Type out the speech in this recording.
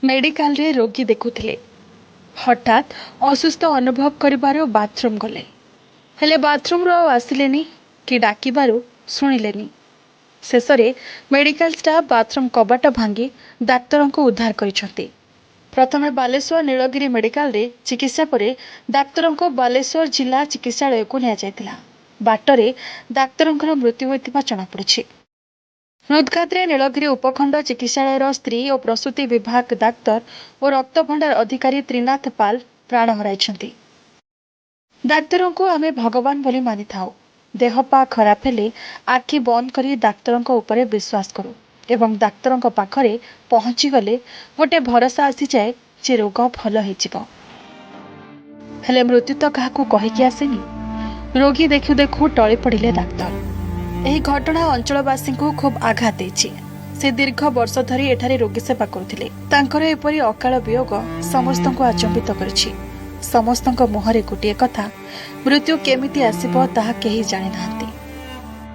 Medical रे रोगी देखुथिले। हठात असुस्थ अनुभव करिबारु बाथरूम गले। हेले बाथरूम रो आसिलेनी कि डाकिबारु सुनिलेनी। शेषरे मेडिकल स्टाफ बाथरूम कबाट भांगी डाक्तर को उद्धार करिसंती। प्रथमे बालेश्वर नीलगिरी मेडिकल रे चिकित्सा परे डाक्तर को बालेश्वर जिला चिकित्सालय को निया जायतिला। बाटरे डाक्तर मृत्यु होइतिबा जଣା पड़िछि। हृदघाତରେ नीलगिरी उपखंड चिकित्सालयर स्त्री और प्रसूति विभाग डाक्तर और रक्त भंडार अधिकारी त्रिनाथ पाल प्राण हराइछंती। डाक्तरों को आमे भगवान बोली मानि थाउ। देह पा खराब हेले आखि बंद करी डाक्तरों ऊपर विश्वास करू एवं डाक्तरों पाखरे पहुंची गले गोटे भरोसा आसी जाए जे रोग भल हो। हेले मृत्यु तो काहाकू कहिकी आसेनी। रोगी देखु देखु टळी पड़िले डाक्तर। ଏହି ଘଟଣା ଅଞ୍ଚଳବାସୀଙ୍କୁ ଖୁବ୍ ଆଘାତ ଦେଇଛି। ସେ ଦୀର୍ଘ ବର୍ଷ ଧରି ଏଠାରେ ରୋଗୀ ସେବା କରୁଥିଲେ। ତାଙ୍କର ଏପରି ଅକାଳ ବିୟୋଗ ସମସ୍ତଙ୍କୁ ଆଚମ୍ବିତ କରିଛି। ସମସ୍ତଙ୍କ ମୁହଁରେ ଗୋଟିଏ କଥା, ମୃତ୍ୟୁ କେମିତି ଆସିବ ତାହା କେହି ଜାଣିନାହାନ୍ତି।